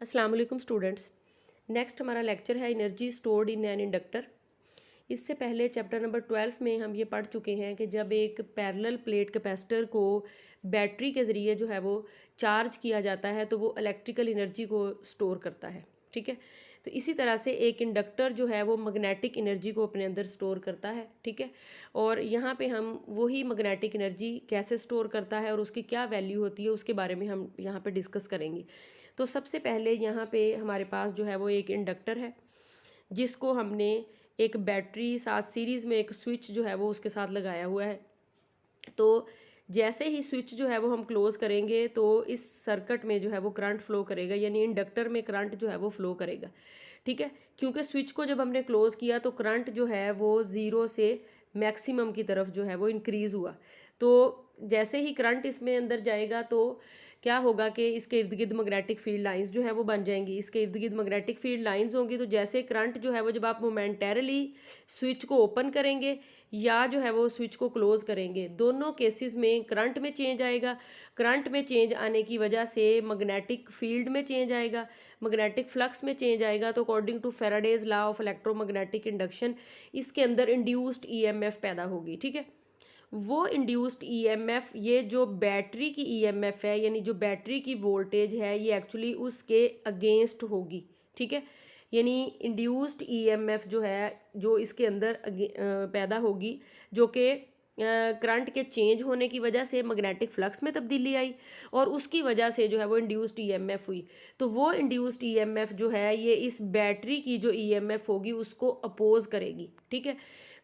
अस्सलाम वालेकुम students. Next हमारा लेक्चर है energy stored in an inductor. इससे पहले चैप्टर नंबर 12 में हम ये पढ़ चुके हैं कि जब एक पैरेलल प्लेट कैपेसिटर को बैटरी के ज़रिए जो है वो चार्ज किया जाता है तो वो इलेक्ट्रिकल एनर्जी को स्टोर करता है। ठीक है, तो इसी तरह से एक इंडक्टर जो है वो मैग्नेटिक एनर्जी को अपने अंदर स्टोर करता है। ठीक है, और यहाँ पे हम वही मैग्नेटिक एनर्जी कैसे स्टोर करता है और उसकी क्या वैल्यू होती है उसके बारे में हम यहाँ पे डिस्कस करेंगे। तो सबसे पहले यहाँ पे हमारे पास जो है वो एक इंडक्टर है जिसको हमने एक बैटरी साथ सीरीज़ में एक स्विच जो है वो उसके साथ लगाया हुआ है। तो जैसे ही स्विच जो है वो हम क्लोज़ करेंगे तो इस सर्किट में जो है वो करंट फ्लो करेगा, यानी इंडक्टर में करंट जो है वो फ्लो करेगा। ठीक है, क्योंकि स्विच को जब हमने क्लोज़ किया तो करंट जो है वो ज़ीरो से मैक्सिमम की तरफ जो है वो इंक्रीज़ हुआ। तो जैसे ही करंट इसमें अंदर जाएगा तो क्या होगा कि इसके इर्द गिर्द मैग्नेटिक फील्ड लाइंस जो है वो बन जाएंगी। इसके इर्द गिर्द मैग्नेटिक फील्ड लाइंस होंगी तो जैसे करंट जो है वो जब आप मोमेंटरली स्विच को ओपन करेंगे या जो है वो स्विच को क्लोज करेंगे, दोनों केसेस में करंट में चेंज आएगा। करंट में चेंज आने की वजह से मैग्नेटिक फील्ड में चेंज आएगा, मैग्नेटिक फ्लक्स में चेंज आएगा। तो according to Faraday's law of electromagnetic induction इसके अंदर इंड्यूस्ड ईएमएफ पैदा होगी। ठीक है, वो इंड्यूस्ड ईएमएफ, ये जो बैटरी की ईएमएफ है यानी जो बैटरी की वोल्टेज है ये एक्चुअली उसके अगेंस्ट होगी। ठीक है, यानी इंड्यूस्ड ईएमएफ जो है जो इसके अंदर पैदा होगी, जो कि करंट के चेंज होने की वजह से मैग्नेटिक फ्लक्स में तब्दीली आई और उसकी वजह से जो है वो इंड्यूस्ड ईएमएफ हुई। तो वो इंड्यूस्ड ईएमएफ जो है ये इस बैटरी की जो ईएमएफ होगी उसको अपोज करेगी। ठीक है,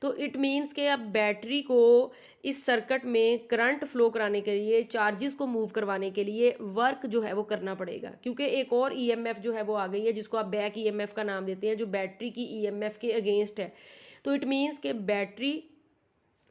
तो इट मीन्स कि अब बैटरी को इस सर्किट में करंट फ्लो कराने के लिए, चार्जेस को मूव करवाने के लिए वर्क जो है वो करना पड़ेगा, क्योंकि एक और ईएमएफ जो है वो आ गई है जिसको आप बैक ईएमएफ का नाम देते हैं, जो बैटरी की ईएमएफ के अगेंस्ट है। तो इट मीन्स कि बैटरी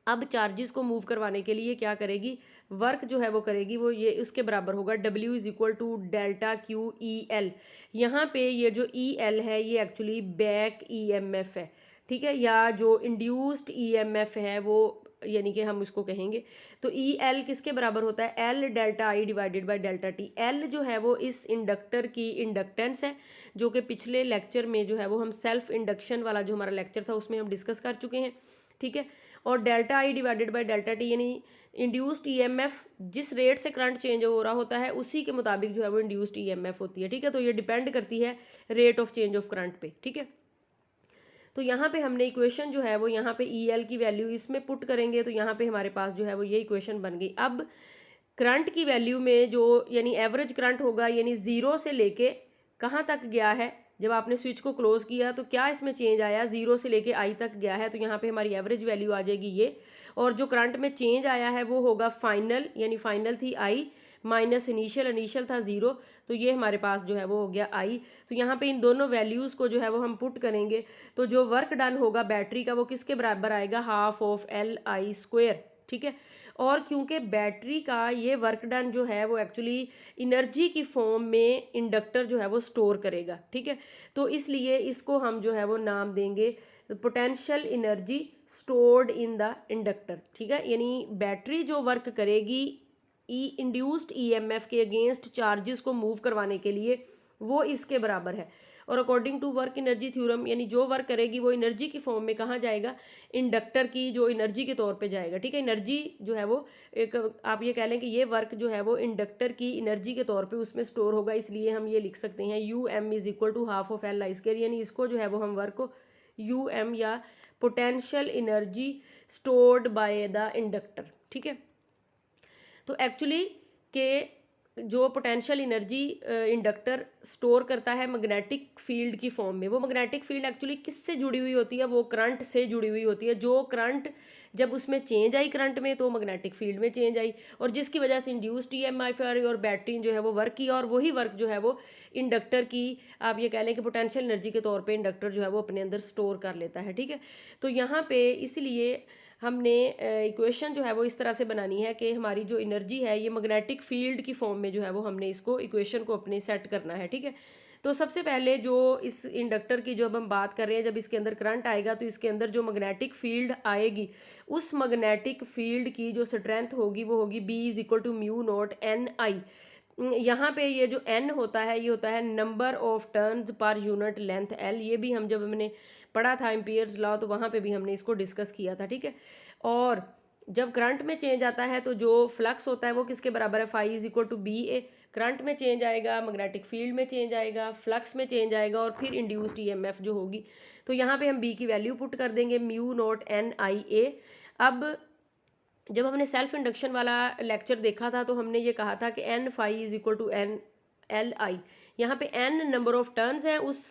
अब चार्जेस को मूव करवाने के लिए क्या करेगी, वर्क जो है वो करेगी, वो ये उसके बराबर होगा W is equal to delta Q E L. यहाँ पे ये जो ई एल है ये एक्चुअली बैक ईएमएफ है। ठीक है, या जो इंड्यूस्ड ईएमएफ है वो यानी कि हम इसको कहेंगे। तो ई एल किसके बराबर होता है, L delta I divided by delta T. L जो है वो इस इंडक्टर की इंडक्टेंस है, जो कि पिछले लेक्चर में जो है वो हम सेल्फ इंडक्शन वाला जो हमारा लेक्चर था उसमें हम डिस्कस कर चुके हैं। ठीक है, और delta I divided by delta T यानी इंड्यूस्ड ईएमएफ जिस रेट से करंट चेंज हो रहा होता है उसी के मुताबिक जो है वो इंड्यूस्ड ईएमएफ होती है। ठीक है, तो ये डिपेंड करती है rate of change of current पे। ठीक है, तो यहाँ पे हमने इक्वेशन जो है वो यहाँ पे ई एल की वैल्यू इसमें पुट करेंगे तो यहाँ पे हमारे पास जो है वो ये इक्वेशन बन गई। अब करंट की वैल्यू में जो यानी एवरेज करंट होगा, यानी ज़ीरो से लेके कहाँ तक गया है, जब आपने स्विच को क्लोज किया तो क्या इसमें चेंज आया, ज़ीरो से लेके आई तक गया है, तो यहाँ पे हमारी एवरेज वैल्यू आ जाएगी ये। और जो करंट में चेंज आया है वो होगा फाइनल, यानी फाइनल थी आई माइनस इनिशियल, इनिशियल था ज़ीरो, तो ये हमारे पास जो है वो हो गया आई। तो यहाँ पे इन दोनों वैल्यूज़ को जो है वो हम पुट करेंगे तो जो वर्क डन होगा बैटरी का वो किसके बराबर आएगा, half of L I square. ठीक है, और क्योंकि बैटरी का ये वर्क डन जो है वो एक्चुअली एनर्जी की फॉर्म में इंडक्टर जो है वो स्टोर करेगा। ठीक है, तो इसलिए इसको हम जो है वो नाम देंगे potential energy stored in the inductor. ठीक है, यानी बैटरी जो वर्क करेगी इंड्यूस्ड ईएमएफ के अगेंस्ट चार्जेस को मूव करवाने के लिए वो इसके बराबर है। और according to work energy theorem यानी जो वर्क करेगी वो एनर्जी की फॉर्म में कहाँ जाएगा, इंडक्टर की जो एनर्जी के तौर पे जाएगा। ठीक है, एनर्जी जो है वो एक आप ये कह लें कि ये वर्क जो है वो इंडक्टर की एनर्जी के तौर पे उसमें स्टोर होगा, इसलिए हम ये लिख सकते हैं U M is equal to half of L I square, यानी इसको जो है वो हम वर्क को यू एम या potential energy stored by the inductor. ठीक है, तो एक्चुअली के जो पोटेंशियल एनर्जी इंडक्टर स्टोर करता है मैग्नेटिक फील्ड की फॉर्म में, वो मैग्नेटिक फील्ड एक्चुअली किससे जुड़ी हुई होती है, वो करंट से जुड़ी हुई होती है। जो करंट जब उसमें चेंज आई करंट में तो मैग्नेटिक फील्ड में चेंज आई और जिसकी वजह से इंड्यूस्ड ईएमएफ और बैटरी जो है वो वर्क किया और वही वर्क जो है वो इंडक्टर की आप ये कह लें कि पोटेंशियल एनर्जी के तौर पे इंडक्टर जो है वो अपने अंदर स्टोर कर लेता है। ठीक है, तो यहाँ पे इसलिए हमने इक्वेशन जो है वो इस तरह से बनानी है कि हमारी जो एनर्जी है ये मैग्नेटिक फील्ड की फॉर्म में जो है वो हमने इसको इक्वेशन को अपने सेट करना है। ठीक है, तो सबसे पहले जो इस इंडक्टर की जो अब हम बात कर रहे हैं, जब इसके अंदर करंट आएगा तो इसके अंदर जो मैग्नेटिक फील्ड आएगी उस मैग्नेटिक फील्ड की जो स्ट्रेंथ होगी वो होगी B is equal to mu not N I. यहाँ पे ये जो n होता है ये होता है number of turns per unit length l। ये भी हम जब हमने पढ़ा था एम्पियर्स लॉ तो वहाँ पे भी हमने इसको डिस्कस किया था, ठीक है। और जब करंट में चेंज आता है तो जो फ्लक्स होता है वो किसके बराबर है, phi is equal to B A. Current में चेंज आएगा, मैग्नेटिक फील्ड में चेंज आएगा, फ्लक्स में चेंज आएगा और फिर इंड्यूस्ड ईएमएफ जो होगी। तो यहाँ पे हम बी की वैल्यू पुट कर देंगे म्यू नॉट एन आई ए। अब जब हमने सेल्फ इंडक्शन वाला लेक्चर देखा था तो हमने ये कहा था कि N phi is equal to N L I. यहाँ पे एन नंबर ऑफ टर्न्स हैं उस,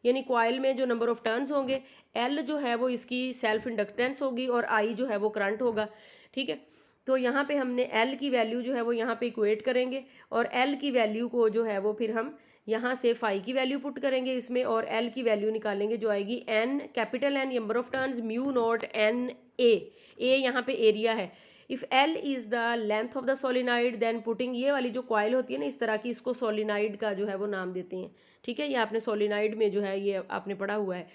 यानी कॉइल में जो नंबर ऑफ टर्न्स होंगे, एल जो है वो इसकी सेल्फ इंडक्टेंस होगी और आई जो है वो करंट होगा, ठीक है। तो यहाँ पे हमने एल की वैल्यू जो है वो यहाँ पे इक्वेट करेंगे और एल की वैल्यू को जो है वो फिर हम यहाँ से फाई की वैल्यू पुट करेंगे इसमें और एल की वैल्यू निकालेंगे जो आएगी N capital N number of turns mu not N A यहाँ पे एरिया है। If L is the length of the solenoid then putting, ये वाली जो कॉइल होती है ना इस तरह की, इसको सोलिनाइड का जो है वो नाम देते हैं, ठीक है। ये आपने सोलिनाइड में जो है ये आपने पढ़ा हुआ है,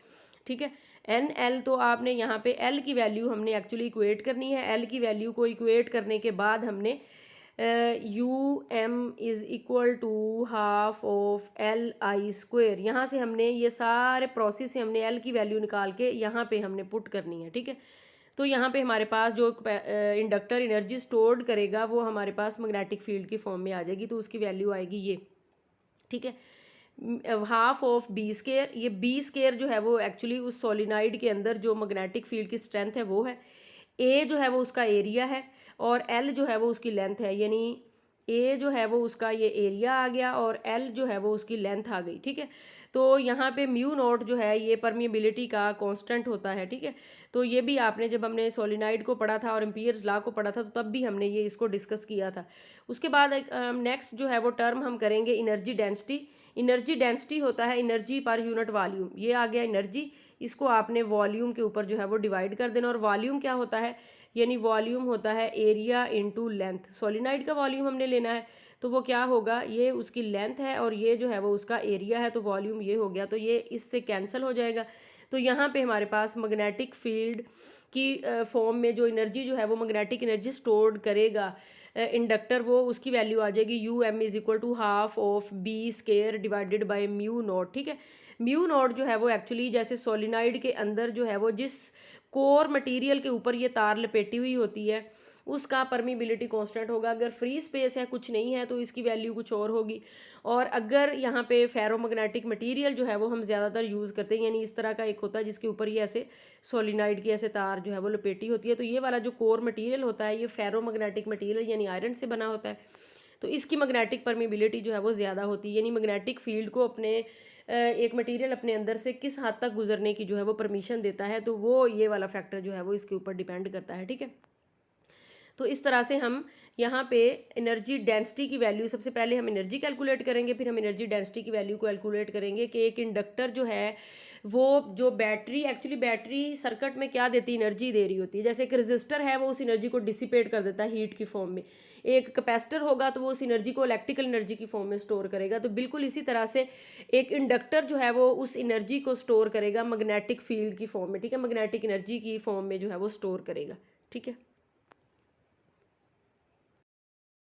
ठीक है। एन एल, तो आपने यहाँ पे एल की वैल्यू हमने एक्चुअली इक्वेट करनी है। एल की वैल्यू को इक्वेट करने के बाद हमने U M is equal to half of L I square, यहाँ से हमने ये सारे प्रोसेस से हमने एल की वैल्यू निकाल के यहाँ पे हमने पुट करनी है, ठीक है। तो यहाँ पे हमारे पास जो इंडक्टर एनर्जी स्टोर्ड करेगा वो हमारे पास मैग्नेटिक फील्ड की फॉर्म में आ जाएगी, तो उसकी वैल्यू आएगी ये, ठीक है, हाफ ऑफ बी स्केयर। ये बी स्केयर जो है वो एक्चुअली उस सोलिनाइड के अंदर जो मैग्नेटिक फील्ड की स्ट्रेंथ है वो है, ए जो है वो उसका एरिया है और एल जो है वो उसकी लेंथ है, यानी ए जो है वो उसका ये एरिया आ गया और एल जो है वो उसकी लेंथ आ गई, ठीक है। तो यहाँ पे म्यू नॉट जो है ये परमिएबिलिटी का कांस्टेंट होता है, ठीक है। तो ये भी आपने जब हमने सोलिनाइड को पढ़ा था और एम्पियर्स लॉ को पढ़ा था तो तब भी हमने ये इसको डिस्कस किया था। उसके बाद नेक्स्ट जो है वो टर्म हम करेंगे एनर्जी डेंसिटी। एनर्जी डेंसिटी होता है एनर्जी पर यूनिट वॉल्यूम, ये आ गया एनर्जी, इसको आपने वॉल्यूम के ऊपर जो है वो डिवाइड कर देना। और वॉल्यूम क्या होता है, यानी वॉल्यूम होता है एरिया इनटू लेंथ। सोलिनाइड का वॉल्यूम हमने लेना है तो वो क्या होगा, ये उसकी लेंथ है और ये जो है वो उसका एरिया है, तो वॉल्यूम ये हो गया, तो ये इससे कैंसिल हो जाएगा। तो यहाँ पे हमारे पास मैग्नेटिक फील्ड की फॉर्म में जो एनर्जी जो है वो मैग्नेटिक एनर्जी स्टोर्ड करेगा इंडक्टर, वो उसकी वैल्यू आ जाएगी U M is equal to half of B square divided by mu naught, ठीक है। म्यू नॉट जो है वो एक्चुअली जैसे सोलिनाइड के अंदर जो है वो जिस कोर मटेरियल के ऊपर ये तार लपेटी हुई होती है उसका परमिबिलिटी कांस्टेंट होगा। अगर फ्री स्पेस है, कुछ नहीं है, तो इसकी वैल्यू कुछ और होगी। और अगर यहाँ पे फेरोमैग्नेटिक मटेरियल जो है वो हम ज़्यादातर यूज़ करते हैं, यानी इस तरह का एक होता है जिसके ऊपर ये ऐसे सोलिनाइड की ऐसे तार जो है वो लपेटी होती है, तो ये वाला जो कोर मटेरियल होता है ये फेरोमैग्नेटिक मटेरियल यानी आयरन से बना होता है, तो इसकी मैग्नेटिक परमिबिलिटी जो है वो ज़्यादा होती है, यानी मैग्नेटिक फील्ड को अपने एक मटेरियल अपने अंदर से किस हद तक गुजरने की जो है वो परमिशन देता है, तो वो ये वाला फैक्टर जो है वो इसके ऊपर डिपेंड करता है, ठीक है। तो इस तरह से हम यहाँ पे एनर्जी डेंसिटी की वैल्यू, सबसे पहले हम एनर्जी कैलकुलेट करेंगे, फिर हम एनर्जी डेंसिटी की वैल्यू को कैलकुलेट करेंगे कि एक इंडक्टर जो है वो जो बैटरी, एक्चुअली बैटरी सर्किट में क्या देती है, एनर्जी दे रही होती है। जैसे एक रेजिस्टर है वो उस एनर्जी को डिसिपेट कर देता है हीट की फॉर्म में, एक कैपेसिटर होगा तो वो उस एनर्जी को इलेक्ट्रिकल एनर्जी की फॉर्म में स्टोर करेगा। तो बिल्कुल इसी तरह से एक इंडक्टर जो है वो उस एनर्जी को स्टोर करेगा मैग्नेटिक फील्ड की फॉर्म में, ठीक है, मैग्नेटिक एनर्जी की फॉर्म में जो है वो स्टोर करेगा, ठीक है।